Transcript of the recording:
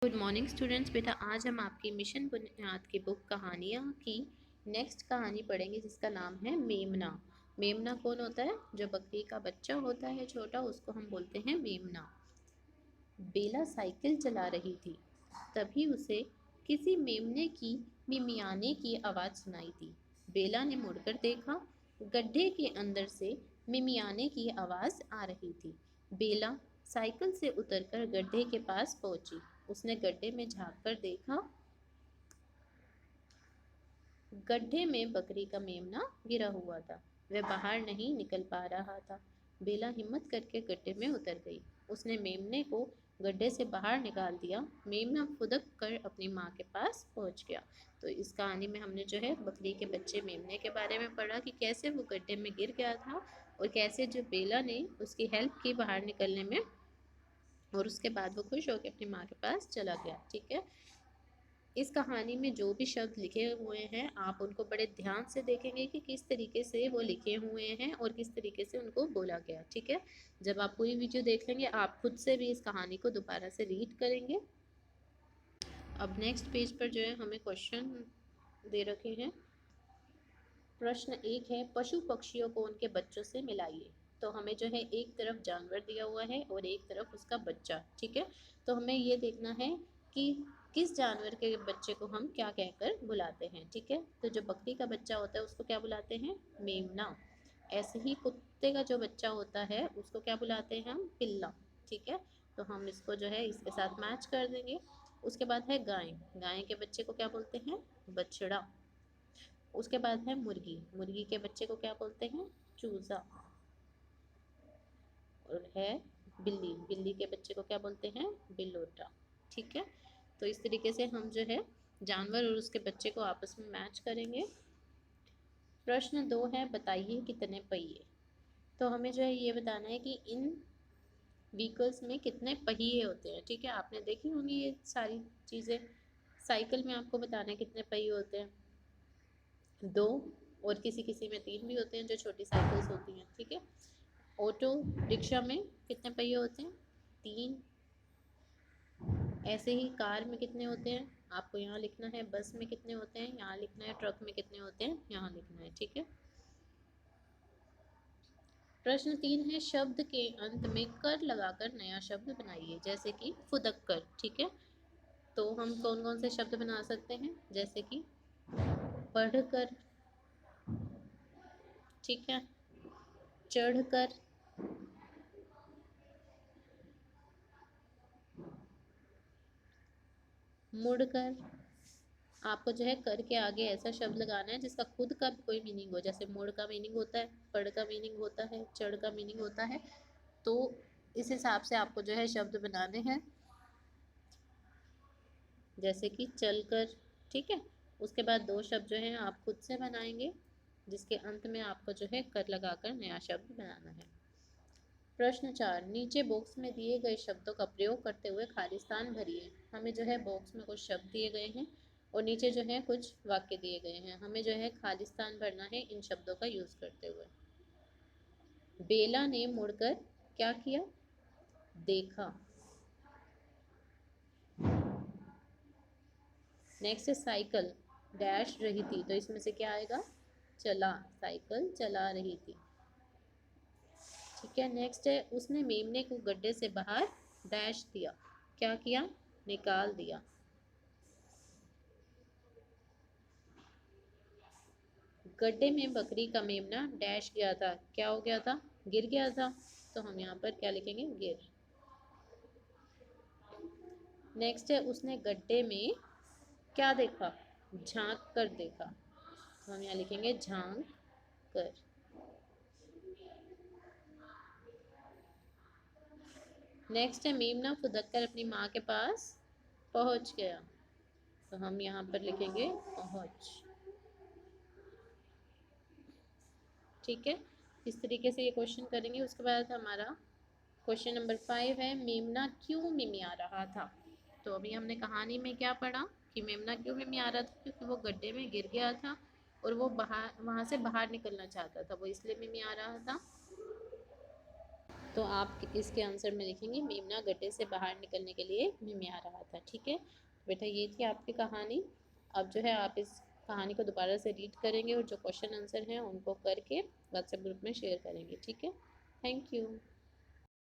Good morning students. बेटा आज हम आपकी मिशन बुनियाद की बुक कहानियाँ की नेक्स्ट कहानी पढ़ेंगे जिसका नाम है मेमना। मेमना कौन होता है? जो बकरी का बच्चा होता है छोटा, उसको हम बोलते हैं मेमना। बेला साइकिल चला रही थी, तभी उसे किसी मेमने की मिमियाने की आवाज़ सुनाई दी। बेला ने मुड़कर देखा, गड्ढे के अंदर से मिमियाने की आवाज़ आ रही थी। बेला साइकिल से उतरकर गड्ढे के पास पहुंची। उसने गड्ढे में झांक कर देखा, गड्ढे में बकरी का मेमना गिरा हुआ था। वह बाहर नहीं निकल पा रहा था। बेला हिम्मत करके गड्ढे में उतर गई। उसने मेमने को गड्ढे से बाहर निकाल दिया। मेमना फुदक कर अपनी माँ के पास पहुंच गया। तो इस कहानी में हमने जो है बकरी के बच्चे मेमने के बारे में पढ़ा कि कैसे वो गड्ढे में गिर गया था और कैसे जो बेला ने उसकी हेल्प की बाहर निकलने में, और उसके बाद वो खुश होकर अपनी माँ के पास चला गया। ठीक है, इस कहानी में जो भी शब्द लिखे हुए हैं आप उनको बड़े ध्यान से देखेंगे कि किस तरीके से वो लिखे हुए हैं और किस तरीके से उनको बोला गया। ठीक है, जब आप पूरी वीडियो देख लेंगे आप खुद से भी इस कहानी को दोबारा से रीड करेंगे। अब नेक्स्ट पेज पर जो है हमें क्वेश्चन दे रखे हैं। प्रश्न 1 है, पशु पक्षियों को उनके बच्चों से मिलाइए। तो हमें जो है एक तरफ जानवर दिया हुआ है और एक तरफ उसका बच्चा। ठीक है, तो हमें ये देखना है कि किस जानवर के बच्चे को हम क्या कहकर बुलाते हैं। ठीक है, तो जो बकरी का बच्चा होता है उसको क्या बुलाते हैं? मेमना। ऐसे ही कुत्ते का जो बच्चा होता है उसको क्या बुलाते हैं हम? पिल्ला। ठीक है, तो हम इसको जो है इसके साथ मैच कर देंगे। उसके बाद है गाय। गाय के बच्चे को क्या बोलते हैं? बछड़ा। उसके बाद है मुर्गी। मुर्गी के बच्चे को क्या बोलते हैं? चूजा। और है बिल्ली। बिल्ली के बच्चे को क्या बोलते हैं? बिल्लोटा। ठीक है, तो इस तरीके से हम जो है जानवर और उसके बच्चे को आपस में मैच करेंगे। प्रश्न 2 है, बताइए कितने पहिए। तो हमें जो है ये बताना है कि इन व्हीकल्स में कितने पहिए होते हैं। ठीक है, आपने देखी होंगी ये सारी चीज़ें। साइकिल में आपको बताना है कितने पहिए होते हैं? 2, और किसी किसी में 3 भी होते हैं जो छोटी साइकिल्स होती हैं। ठीक है, ऑटो रिक्शा में कितने पहिए होते हैं? 3। ऐसे ही कार में कितने होते हैं आपको यहाँ लिखना है। बस में कितने होते हैं यहाँ लिखना है। ट्रक में कितने होते हैं यहाँ लिखना है। ठीक है, प्रश्न 3 है, शब्द के अंत में कर लगाकर नया शब्द बनाइए, जैसे कि फुदक कर। ठीक है, तो हम कौन कौन से शब्द बना सकते हैं? जैसे कि पढ़कर, ठीक है, चढ़कर, मुड़कर। आपको जो है कर के आगे ऐसा शब्द लगाना है जिसका खुद का भी कोई मीनिंग हो। जैसे मुड़ का मीनिंग होता है, पढ़ का मीनिंग होता है, चढ़ का मीनिंग होता है। तो इस हिसाब से आपको जो है शब्द बनाने हैं, जैसे कि चलकर। ठीक है, उसके बाद 2 शब्द जो हैं आप खुद से बनाएंगे जिसके अंत में आपको जो है कर लगाकर नया शब्द बनाना है। प्रश्न 4, नीचे बॉक्स में दिए गए शब्दों का प्रयोग करते हुए खाली स्थान भरिए। हमें जो है बॉक्स में कुछ शब्द दिए गए हैं और नीचे जो है कुछ वाक्य दिए गए हैं। हमें जो है खाली स्थान भरना है इन शब्दों का यूज करते हुए। बेला ने मुड़कर क्या किया? देखा। नेक्स्ट है साइकिल डैश रही थी, तो इसमें से क्या आएगा? चला। साइकिल चला रही थी। ठीक है, नेक्स्ट है, उसने मेमने को गड्ढे से बाहर डैश दिया। क्या किया? निकाल दिया। गड्ढे में बकरी का मेमना डैश गया था। क्या हो गया था? गिर गया था। तो हम यहाँ पर क्या लिखेंगे? गिर। नेक्स्ट है, उसने गड्ढे में क्या देखा? झांक कर देखा। तो हम यहाँ लिखेंगे झांक कर। नेक्स्ट है, मेमना फुदक कर अपनी माँ के पास पहुंच गया। तो हम यहाँ पर लिखेंगे पहुंच। ठीक है, इस तरीके से ये क्वेश्चन करेंगे। उसके बाद हमारा क्वेश्चन नंबर 5 है, मेमना क्यों मिमिया रहा था। तो अभी हमने कहानी में क्या पढ़ा कि मेमना क्यों मिमिया रहा था? क्योंकि वो गड्ढे में गिर गया था और वो बाहर वहाँ से बाहर निकलना चाहता था, वो इसलिए मिमिया रहा था। तो आप इसके आंसर में लिखेंगे मेमना गड्ढे से बाहर निकलने के लिए मिमिया रहा था। ठीक है बेटा, ये थी आपकी कहानी। अब जो है आप इस कहानी को दोबारा से रीड करेंगे और जो क्वेश्चन आंसर हैं उनको करके व्हाट्सएप ग्रुप में शेयर करेंगे। ठीक है, थैंक यू।